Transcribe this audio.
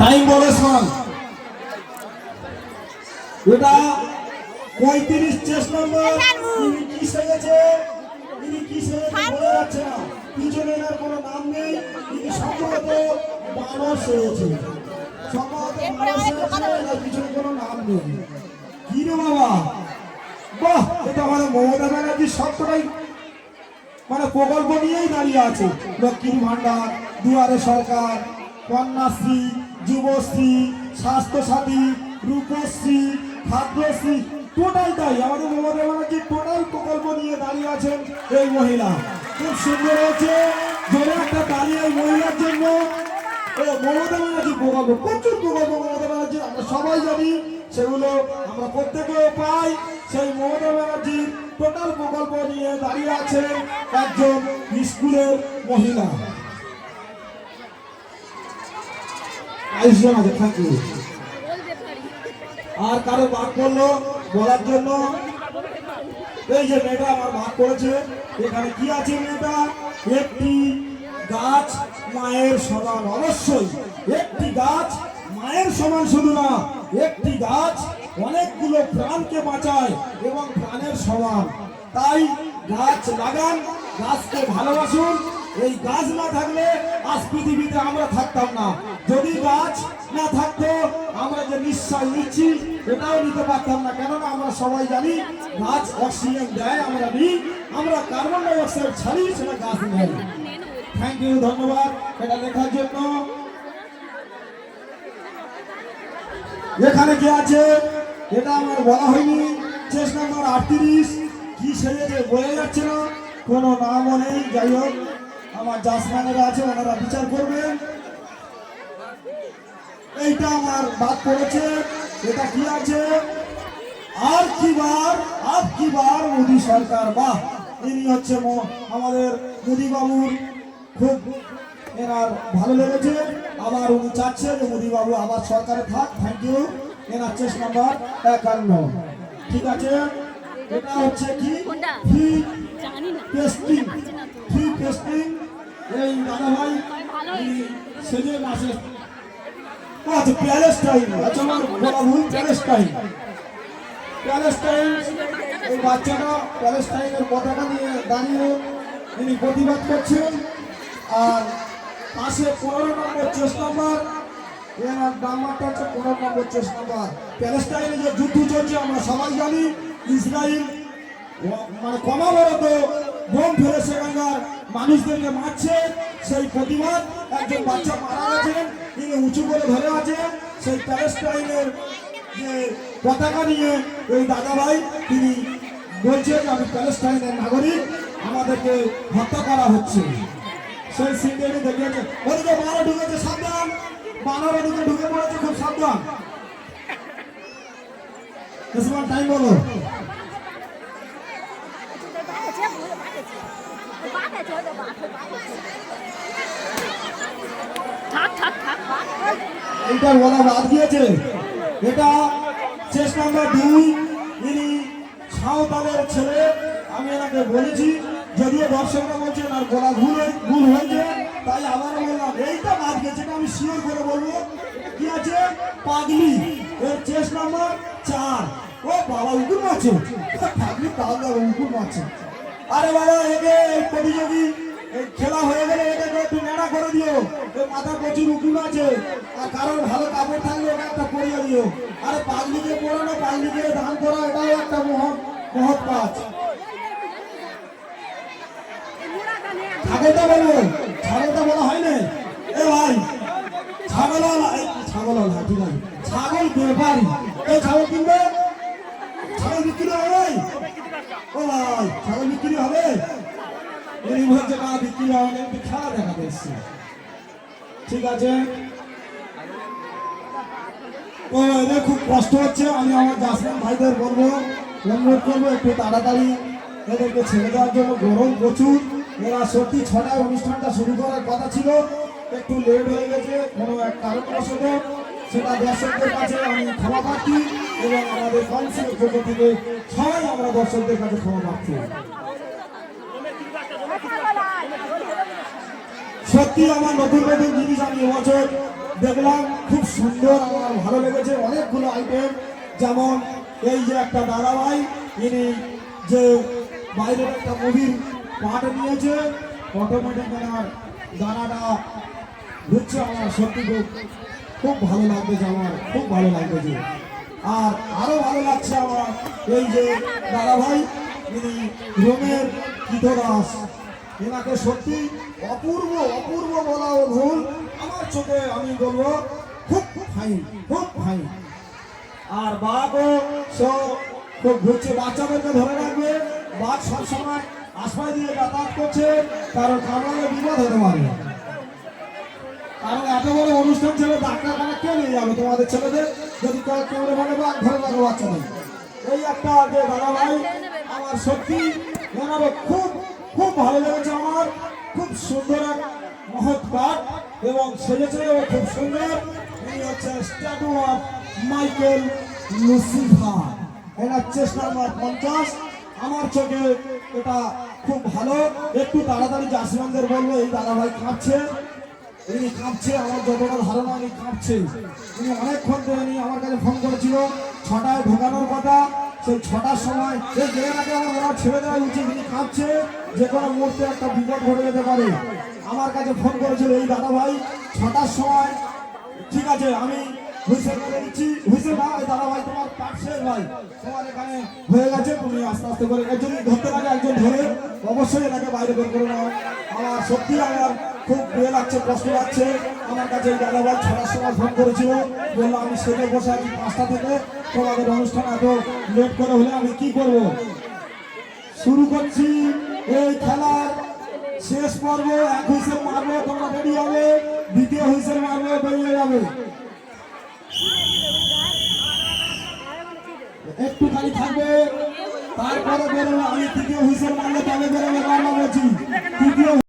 Time বলে শোন, এটা 35 চেস নম্বর। ইনি কি সেজেছে, ইনি কি সেজেছে বলে যাচ্ছে না, পিছনে এনার কোনো নাম নেই। ইনি সম্ভবত বানর সেজেছে, সম্ভবত বানর সেজেছে, এনার পিছনে কোনো নাম নেই। কি রে বাবা, বাহ, এটা মানে মমতা ব্যানার্জির সবটাই মানে প্রকল্প নিয়েই দাঁড়িয়ে আছে। লক্ষ্মীর ভান্ডার, দুয়ারে সরকার, কন্যাশ্রী, যুবশ্রী, স্বাস্থ্যসাথী, রূপশ্রী, খাদ্যশ্রী, টোটাল তাই আমাদের মমতা ব্যানার্জির টোটাল প্রকল্প নিয়ে দাঁড়িয়ে আছেন এই মহিলা। খুব সুন্দর হয়েছে, জোরে একটা দাঁড়িয়ে এই মহিলার জন্য। ও মমতা ব্যানার্জির প্রকল্প, প্রচুর প্রকল্প মমতা ব্যানার্জির, আমরা সবাই জানি, সেগুলো আমরা প্রত্যেকেও পাই। সেই মমতা ব্যানার্জির টোটাল প্রকল্প নিয়ে দাঁড়িয়ে আছেন একজন স্কুলের মহিলা। আর কারো বাদ করলো বলার জন্য, এই যে মেয়েটা আমার বাদ করেছে, এখানে কি আছে মেয়েটা, একটি গাছ মায়ের সমান। অবশ্যই একটি গাছ মায়ের সমান, শুধু না, একটি গাছ অনেকগুলো প্রাণকে বাঁচায় এবং প্রাণের সমান। তাই গাছ লাগান, গাছকে ভালোবাসুন। এই গাছ না থাকলে আজ পৃথিবীতে আমরা থাকতাম না। যদি গাছ না থাকতো আমরা যে নিঃশ্বাস নিচ্ছি এটাও নিতে পারতাম না, কেননা আমরা সবাই জানি গাছ অক্সিজেন দেয়, আমরা নিই, আমরা কার্বন ডাই অক্সাইড ছাড়ি, সেটা গাছ নেয়। থ্যাংক ইউ, ধন্যবাদ এটা লেখার জন্য। এখানে কে আছে এটা আমার বলা হয়নি, চেস নাম্বার 38। কি সেজেছে বোঝা যাচ্ছে না, কোনো নামও নেই। যাই হোক, আমার জাজম্যানেরা আছে, ওনারা বিচার করবেন। এইটা আমার বাদ পড়েছে, এটা কি আছে, আর কি বার মোদী সরকার। বাহ, ইনি হচ্ছে আমাদের মোদী বাবুর, খুব এনার ভালো লেগেছে। আবার উনি চাচ্ছে যে মোদী বাবু আবার সরকারে থাক। Thank you. এনার চেস নাম্বার 51। ঠিক আছে, এটা হচ্ছে কি ফ্রি টেস্টিং। এই দাদা ভাই সেজে আসে, আচ্ছা প্যালেস্টাইন, আচ্ছা আমার বলা ভুল, প্যালেস্টাইন। এই বাচ্চাটা প্যালেস্টাইনের পতাকা নিয়ে দাঁড়িয়ে তিনি প্রতিবাদ করছেন। আর পাশে 15 নম্বর চেস নাম্বার, এনার নাম্বারটা হচ্ছে 15 নম্বর চেস নাম্বার। প্যালেস্টাইনে যে যুদ্ধ চলছে আমরা সবাই জানি, ইসরায়েল মানে ক্রমাগত বোম ফেলে সেখানকার মানুষদেরকে মারছে। সেই প্রতিবাদ, একজন বাচ্চা মারা গেছেন, তিনি উঁচু করে ধরে আছেন সেই প্যালেস্টাইনের যে পতাকা নিয়ে। এই দাদা ভাই তিনি বলছেন আমি প্যালেস্টাইনের নাগরিক, আমাদেরকে হত্যা করা হচ্ছে। সেই সিনটি দেখিয়েছে, ওদিকে বানর ঢুকেছে, সাবধান, বানর ওদিকে ঢুকে পড়েছে, খুব সাবধান। টাইম বলো। এইটার বলা বাদ দিয়েছে, এটা চেস নাম্বার 2। ইনি সাঁওতালের ছেলে, আমি এনাকে বলেছি, যদিও দর্শকরা বলছেন আর বলা ভুল হয়েছে, তাই আবার বললাম এইটা বাদ গেছে, আমি শিওর করে বলবো। কি আছে, পাগলি, এর চেস নাম্বার 4। ও বাবা, উকুর মারছে, পাগলি তাহলে উকুর মারছে। আরে বাবা, একে প্রতিযোগী খেলা হয়ে গেলে এটাকে একটু নেড়া করে দিও। মাথা প্রচুর উকুন আছে, আর কারোর ভালো কাপড় থাকলে ওটা একটা পরিয়ে দিও। আরে পাগলিকে পড়ানো, পাগলিকে দান করা, এটাও একটা মহৎ কাজ। ছাগলটা বলবো, ছাগলটা বলা হয় না। এ ভাই, ছাগল ঠিক আছে, ছাগল ব্যাপারী, এই ছাগল কিনবে, ছাগল বিক্রি হবে। ও ভাই, ছাগল বিক্রি হবে, উনি বলছে না বিক্রি হবে না, খেলা দেখাতে এসছে। ঠিক আছে, তো এদের খুব কষ্ট হচ্ছে। আমি আমার জাসমিন ভাইদের বলবো, অনুরোধ করবো একটু তাড়াতাড়ি এদেরকে ছেড়ে দেওয়ার জন্য। গরম প্রচুর, এরা সত্যি 6টায় অনুষ্ঠানটা শুরু করার কথা ছিল, একটু লেট হয়ে গেছে কোনো এক কারণবশত। সেটা দর্শকদের কাছে আমি ক্ষমা প্রার্থী এবং আমাদের কাউন্সিলের পক্ষ থেকে সবাই আমরা দর্শকদের কাছে ক্ষমা প্রার্থী। সত্যি আমার নতুন জিনিস আমি এবছর দেখলাম খুব সুন্দর, আমার ভালো লেগেছে। অনেকগুলো আইটেম, যেমন এই যে একটা দাদা ভাই, ইনি যে বাইরের একটা মুভির পার্ট নিয়েছে, অটোমেটিক গানাটা ঘুরছে। আমার সত্যি খুব খুব ভালো লাগতেছে, আমার খুব ভালো লাগতেছে। আর আরো ভালো লাগছে আমার এই যে দাদা ভাই, ইনি রোমের কীটদাস, এনাকে সত্যি অপূর্ব অপূর্ব বলা ও ভুল, আমার চোখে আমি বলবো খুব ফাইন, খুব ফাইন। আর বাঘও খুব ঘুরছে, বাচ্চাদেরকে ধরে রাখবে। বাঘ সবসময় আশপাশ দিয়ে যাতায়াত করছে, কারণ কামড়ালে বিপদ হতে পারে। কারণ এত বড় অনুষ্ঠান ছিল, ডাক্তারখানা কে নিয়ে যাবে তোমাদের ছেলেদের, যদি কেউ বলে বাঘ ধরে রাখো বাচ্চাদের। এই একটা যে দাদা ভাই, আমার সত্যি ওনারও খুব খুব ভালো লেগেছে। আমার খুব সুন্দর এক মহৎ কাঠ, এবং সেজেছে খুব সুন্দর। ইনি হচ্ছে স্ট্যাটু অফ মাইকেল লুসিফার, এনার চেস্ট নাম্বার 50। আমার চোখে এটা খুব ভালো। একটু তাড়াতাড়ি জাসিমানদের বলবো, এই দাদা ভাই কাঁপছে, ইনি কাঁপছে, আমার যতটা ধারণা ইনি কাঁপছে। ইনি অনেকক্ষণ ধরে ইনি আমার কাছে ফোন করেছিল, 6টায় ঢোকানোর কথা। সেই 6টার সময় এই জায়গাটাকে আমার ওরা ছেড়ে দেওয়া উচিত, ইনি কাঁপছে, যে কোনো মুহূর্তে একটা বিপদ ঘটে যেতে পারে। আমার কাছে ফোন করেছিল এই দাদা ভাই 6টার সময়। ঠিক আছে, আমি হুইসেল করে দিচ্ছি। হুইসেল না, ওই দাদা ভাই তোমার পাঠ শেষ ভাই, তোমার এখানে হয়ে গেছে, তুমি আস্তে আস্তে করে একজন ধরতে লাগে, একজন ধরে অবশ্যই এটাকে বাইরে বের করে নাও। আমার সত্যি আমার খুব ইয়ে লাগছে, কষ্ট লাগছে। আমার কাছে এই দাদা ভাই 6টার সময় ফোন করেছিল, বললো আমি সেটে বসে আছি 5টা থেকে, তোমাদের অনুষ্ঠান এত লেট করে হলে আমি কি করব। শুরু করছি এই খেলার শেষ পর্ব। এক হুইসেল মারবো, তোমরা রেডি হবে, দ্বিতীয় হুইসেল মারবো, বেরিয়ে যাবে। একটুখানি থাকবে, তারপরে বেরোবে। আমি তৃতীয় হুইসেল মারলে তবে বেরোবে।